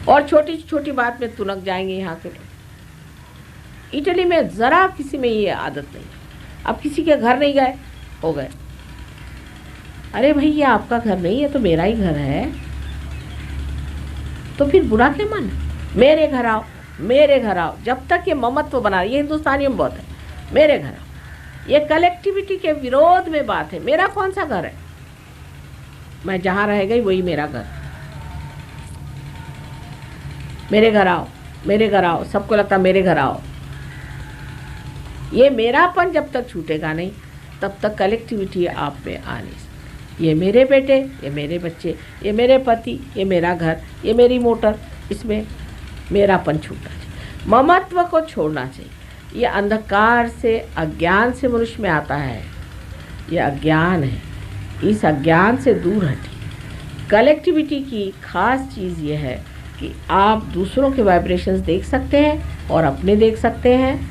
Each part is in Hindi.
और छोटी छोटी बात में तुनक जाएंगे यहाँ के लोग। इटली में ज़रा किसी में ये आदत नहीं। अब किसी के घर नहीं गए, हो गए, अरे भाई ये आपका घर नहीं है तो मेरा ही घर है, तो फिर बुरा क्या मान, मेरे घर आओ मेरे घर आओ। जब तक ये ममत्व बना, ये हिंदुस्तानियों में बहुत है, मेरे घर आओ, ये कलेक्टिविटी के विरोध में बात है। मेरा कौन सा घर है, मैं जहाँ रह गई वही मेरा घर, मेरे घर आओ मेरे घर आओ, सबको लगता मेरे घर आओ। ये मेरापन जब तक छूटेगा नहीं तब तक कलेक्टिविटी आप में आ नहीं सकती। ये मेरे बेटे, ये मेरे बच्चे, ये मेरे पति, ये मेरा घर, ये मेरी मोटर, इसमें मेरापन छूटना चाहिए, ममत्व को छोड़ना चाहिए। ये अंधकार से, अज्ञान से मनुष्य में आता है, ये अज्ञान है, इस अज्ञान से दूर हटिए। कलेक्टिविटी की खास चीज़ ये है कि आप दूसरों के वाइब्रेशंस देख सकते हैं और अपने देख सकते हैं,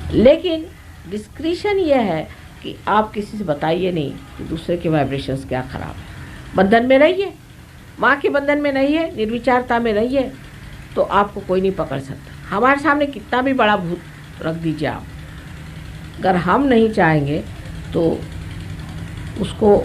लेकिन डिस्क्रिशन ये है कि आप किसी से बताइए नहीं कि दूसरे के वाइब्रेशंस क्या खराब है। बंधन में रहिए, माँ के बंधन में रहिए, निर्विचारता में रहिए, तो आपको कोई नहीं पकड़ सकता। हमारे सामने कितना भी बड़ा भूत रख दीजिए आप, अगर हम नहीं चाहेंगे तो उसको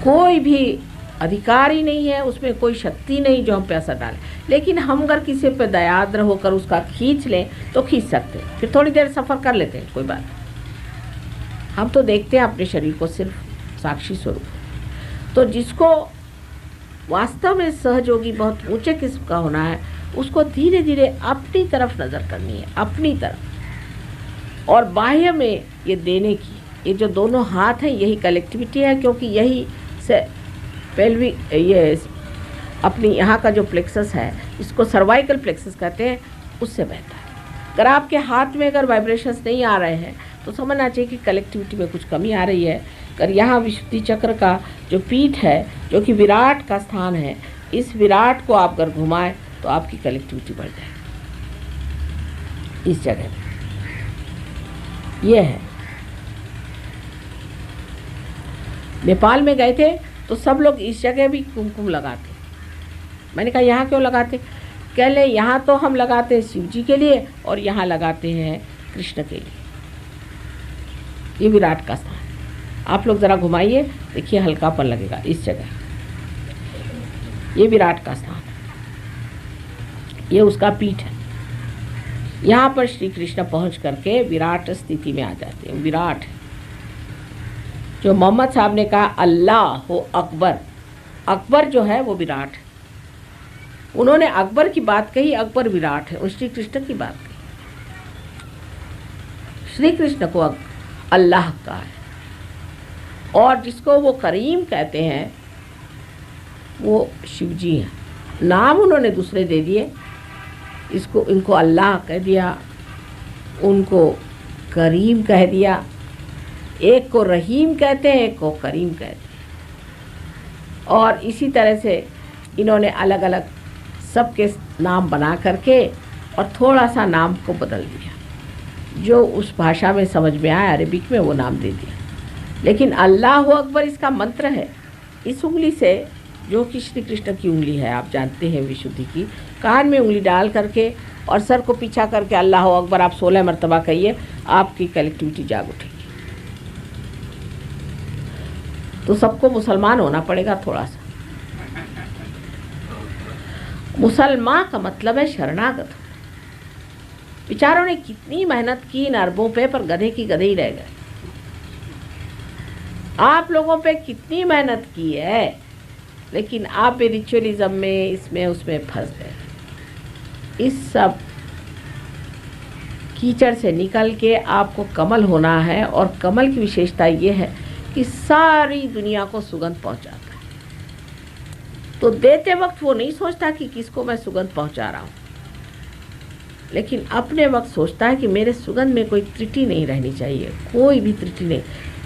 कोई भी अधिकार ही नहीं है, उसमें कोई शक्ति नहीं जो हम पे असर डाले। लेकिन हम अगर किसी पे दयाद्र होकर उसका खींच लें तो खींच सकते हैं, फिर थोड़ी देर सफ़र कर लेते हैं, कोई बात नहीं। हम तो देखते हैं अपने शरीर को सिर्फ साक्षी स्वरूप। तो जिसको वास्तव में सहयोगी बहुत ऊंचे किस्म का होना है, उसको धीरे धीरे अपनी तरफ नज़र करनी है, अपनी तरफ, और बाह्य में ये देने की, ये जो दोनों हाथ हैं यही कलेक्टिविटी है, क्योंकि यही से पेल्विक, ये अपनी यहाँ का जो प्लेक्सस है, इसको सर्वाइकल प्लेक्सस कहते हैं, उससे बहता है। अगर आपके हाथ में अगर वाइब्रेशंस नहीं आ रहे हैं तो समझना चाहिए कि कलेक्टिविटी में कुछ कमी आ रही है। अगर यहाँ विशुद्धि चक्र का जो पीठ है, जो कि विराट का स्थान है, इस विराट को आप अगर घुमाएं तो आपकी कलेक्टिविटी बढ़ जाए। इस जगह ये है। नेपाल में गए थे तो सब लोग इस जगह भी कुमकुम लगाते। मैंने कहा यहाँ क्यों लगाते? कह ले यहाँ तो हम लगाते हैं शिव जी के लिए और यहाँ लगाते हैं कृष्ण के लिए। ये विराट का स्थान है, आप लोग ज़रा घुमाइए, देखिए हल्कापन लगेगा इस जगह। ये विराट का स्थान है, ये उसका पीठ है। यहाँ पर श्री कृष्ण पहुँच करके विराट स्थिति में आ जाते हैं। विराट है जो मोहम्मद साहब ने कहा अल्लाह हो अकबर, अकबर जो है वो विराट है। उन्होंने अकबर की बात कही, अकबर विराट है। और श्री कृष्ण की बात कही, श्री कृष्ण को अल्लाह का है। और जिसको वो करीम कहते हैं वो शिव जी हैं। नाम उन्होंने दूसरे दे दिए, इसको इनको अल्लाह कह दिया, उनको करीम कह दिया। एक को रहीम कहते हैं, एक को करीम कहते हैं। और इसी तरह से इन्होंने अलग अलग सबके नाम बना करके और थोड़ा सा नाम को बदल दिया, जो उस भाषा में समझ में आया, अरबिक में वो नाम दे दिया। लेकिन अल्लाह अकबर इसका मंत्र है। इस उंगली से, जो कि श्री कृष्ण की उंगली है, आप जानते हैं विशुद्धि की, कान में उंगली डाल करके और सर को पीछा करके अल्लाह अकबर आप 16 मरतबा कहिए, आपकी कलेक्टिविटी जाग उठेगी। तो सबको मुसलमान होना पड़ेगा थोड़ा सा। मुसलमान का मतलब है शरणागत। बेचारों ने कितनी मेहनत की इन अरबों पे, पर गधे की गधे ही रह गए। आप लोगों पे कितनी मेहनत की है, लेकिन आप भी रिचुअलिज्म में, इसमें उसमें फंस गए। इस सब कीचड़ से निकल के आपको कमल होना है। और कमल की विशेषता ये है कि सारी दुनिया को सुगंध पहुंचाता है। तो देते वक्त वो नहीं सोचता कि किसको मैं सुगंध पहुंचा रहा हूँ, लेकिन अपने वक्त सोचता है कि मेरे सुगंध में कोई त्रुटि नहीं रहनी चाहिए, कोई भी त्रुटि नहीं।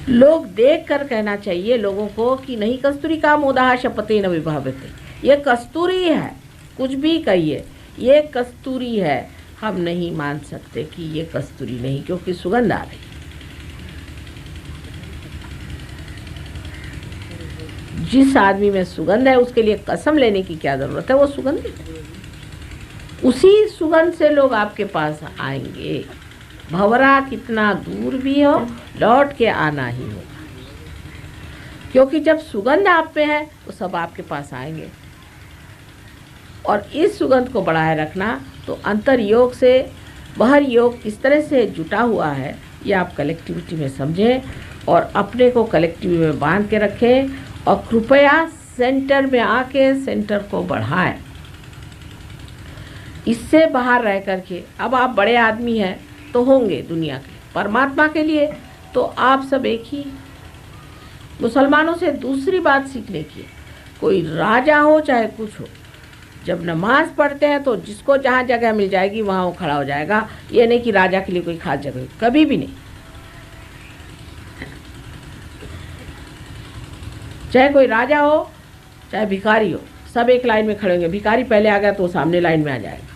लोग देख कर कहना चाहिए लोगों को कि नहीं कस्तूरी का मोदाह शपथे न विभावते, ये कस्तूरी है, कुछ भी कहिए ये कस्तूरी है। हम नहीं मान सकते कि ये कस्तूरी नहीं, क्योंकि सुगंध आ रही। जिस आदमी में सुगंध है उसके लिए कसम लेने की क्या जरूरत है, वो सुगंधित है। उसी सुगंध से लोग आपके पास आएंगे। भंवरा कितना दूर भी हो, लौट के आना ही होगा, क्योंकि जब सुगंध आप पे है तो सब आपके पास आएंगे। और इस सुगंध को बढ़ाए रखना, तो अंतर योग से बाहर योग किस तरह से जुटा हुआ है ये आप कलेक्टिविटी में समझें और अपने को कलेक्टिविटी में बांध के रखें और कृपया सेंटर में आके सेंटर को बढ़ाएं। इससे बाहर रह करके अब आप बड़े आदमी हैं तो होंगे दुनिया के, परमात्मा के लिए तो आप सब एक ही। मुसलमानों से दूसरी बात सीखने की, कोई राजा हो चाहे कुछ हो, जब नमाज पढ़ते हैं तो जिसको जहाँ जगह मिल जाएगी वहाँ वो खड़ा हो जाएगा। ये नहीं कि राजा के लिए कोई खास जगह, कभी भी नहीं। चाहे कोई राजा हो चाहे भिखारी हो, सब एक लाइन में खड़े होंगे। भिखारी पहले आ गया तो वो सामने लाइन में आ जाएगा।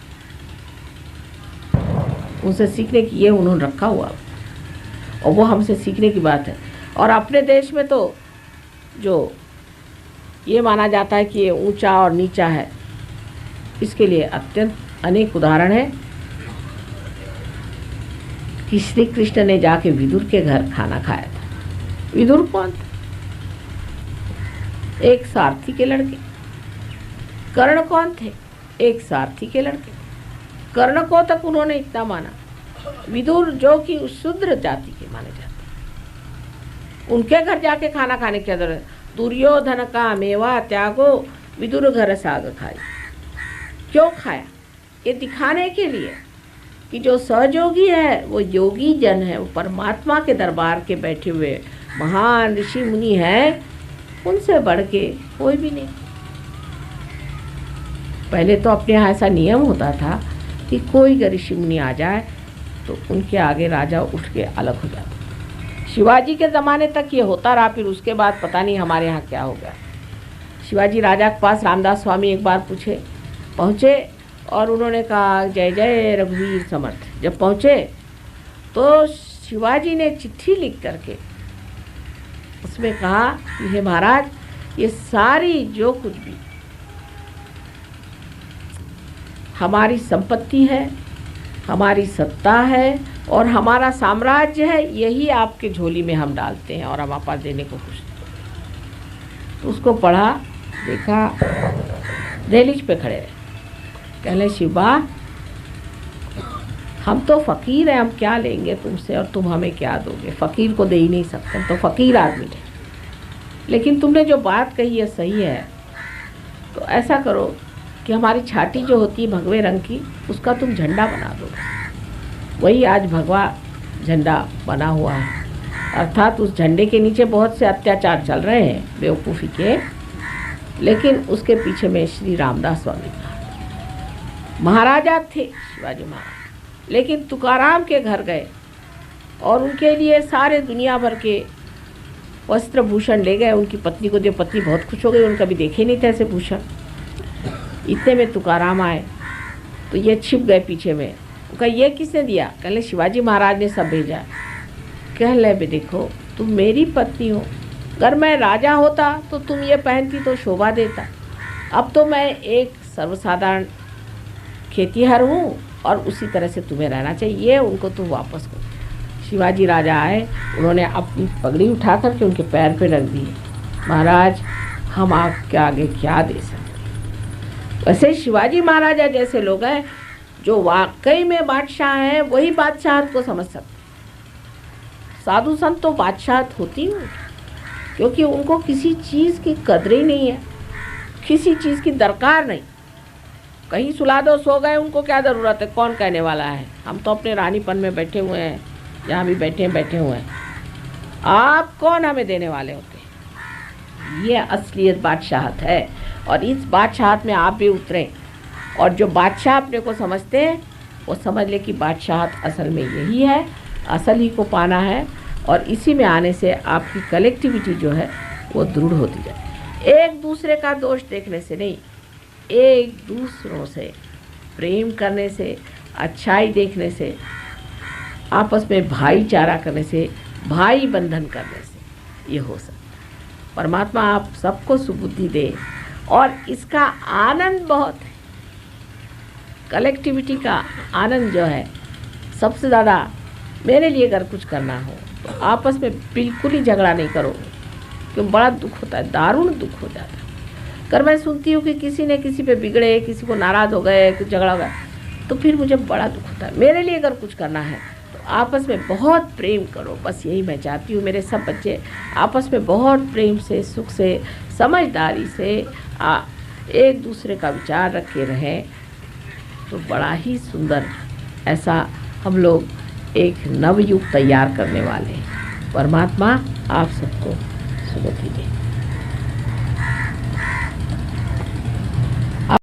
उनसे सीखने की ये उन्होंने रखा हुआ और वो हमसे सीखने की बात है। और अपने देश में तो जो ये माना जाता है कि ये ऊंचा और नीचा है, इसके लिए अत्यंत अनेक उदाहरण है कि श्री कृष्ण ने जाके विदुर के घर खाना खाया था। विदुर कौन था? एक सारथी के लड़के। कर्ण कौन थे? एक सारथी के लड़के। कर्ण को तक उन्होंने इतना माना। विदुर जो कि शूद्र जाति के माने जाते, उनके घर जाके खाना खाने की जरूरत है। दुर्योधन का मेवा त्यागो विदुर घर साग खाई। क्यों खाया? ये दिखाने के लिए कि जो सहयोगी है वो योगी जन है, वो परमात्मा के दरबार के बैठे हुए महान ऋषि मुनि हैं, उनसे बढ़ के कोई भी नहीं। पहले तो अपने यहाँ ऐसा नियम होता था कि कोई ऋषि मुनि आ जाए तो उनके आगे राजा उठ के अलग हो जाता। शिवाजी के ज़माने तक ये होता रहा, फिर उसके बाद पता नहीं हमारे यहाँ क्या हो गया। शिवाजी राजा के पास रामदास स्वामी एक बार पहुँचे और उन्होंने कहा जय जय रघुवीर समर्थ। जब पहुँचे तो शिवाजी ने चिट्ठी लिख करके उसमें कहा कि हे महाराज, ये सारी जो कुछ भी हमारी संपत्ति है, हमारी सत्ता है और हमारा साम्राज्य है, यही आपके झोली में हम डालते हैं और हम आपको देने को खुश हैं। तो उसको पढ़ा, देखा, दहलीज पे खड़े रहे। कहले शिवा, हम तो फ़कीर हैं, हम क्या लेंगे तुमसे और तुम हमें क्या दोगे? फ़कीर को दे ही नहीं सकते, हम तो फ़कीर आदमी हैं। लेकिन तुमने जो बात कही है सही है, तो ऐसा करो कि हमारी छाती जो होती है भगवे रंग की, उसका तुम झंडा बना दो। वही आज भगवा झंडा बना हुआ है, अर्थात उस झंडे के नीचे बहुत से अत्याचार चल रहे हैं बेवकूफ़ी के, लेकिन उसके पीछे में श्री रामदास स्वामी महाराजा थे, शिवाजी महाराज। लेकिन तुकाराम के घर गए और उनके लिए सारे दुनिया भर के वस्त्र भूषण ले गए। उनकी पत्नी को दिए, पत्नी बहुत खुश हो गई, उनका भी देखे नहीं थे ऐसे भूषण। इतने में तुकाराम आए तो ये छिप गए पीछे में। उनका ये किसने दिया? कहले शिवाजी महाराज ने सब भेजा। कह ले बे, देखो तुम मेरी पत्नी हो, अगर मैं राजा होता तो तुम ये पहनती तो शोभा देता। अब तो मैं एक सर्वसाधारण खेतीहर हूँ और उसी तरह से तुम्हें रहना चाहिए। ये उनको तुम वापस करो। शिवाजी राजा आए, उन्होंने अपनी पगड़ी उठा करके उनके पैर पे रख दी। महाराज, हम आपके आगे क्या दे सकते? वैसे शिवाजी महाराजा जैसे लोग हैं जो वाकई में बादशाह हैं, वही बादशाहत को समझ सकते। साधु संत तो बादशाहत होती नहीं, क्योंकि उनको किसी चीज़ की कदर ही नहीं है, किसी चीज़ की दरकार नहीं। कहीं सुला दो, सो गए, उनको क्या ज़रूरत है? कौन कहने वाला है? हम तो अपने रानीपन में बैठे हुए हैं, जहाँ भी बैठे हुए हैं। आप कौन हमें देने वाले होते हैं? ये असलियत बादशाहत है और इस बादशाहत में आप भी उतरें। और जो बादशाह अपने को समझते हैं वो समझ ले कि बादशाहत असल में यही है, असल ही को पाना है। और इसी में आने से आपकी कलेक्टिविटी जो है वो दृढ़ होती जाए। एक दूसरे का दोष देखने से नहीं, एक दूसरों से प्रेम करने से, अच्छाई देखने से, आपस में भाईचारा करने से, भाई बंधन करने से ये हो सकता है। परमात्मा आप सबको सुबुद्धि दे और इसका आनंद बहुत है। कलेक्टिविटी का आनंद जो है सबसे ज़्यादा। मेरे लिए अगर कुछ करना हो तो आपस में बिल्कुल ही झगड़ा नहीं करो, क्योंकि बड़ा दुख होता है, दारुण दुख हो जाता है। अगर मैं सुनती हूँ कि किसी ने किसी पे बिगड़े, किसी को नाराज़ हो गए, कुछ झगड़ा हो गया, तो फिर मुझे बड़ा दुख होता है। मेरे लिए अगर कुछ करना है तो आपस में बहुत प्रेम करो, बस यही मैं चाहती हूँ। मेरे सब बच्चे आपस में बहुत प्रेम से, सुख से, समझदारी से एक दूसरे का विचार रखे रहें, तो बड़ा ही सुंदर ऐसा हम लोग एक नवयुग तैयार करने वाले हैं। परमात्मा आप सबको सुबुद्धि दे।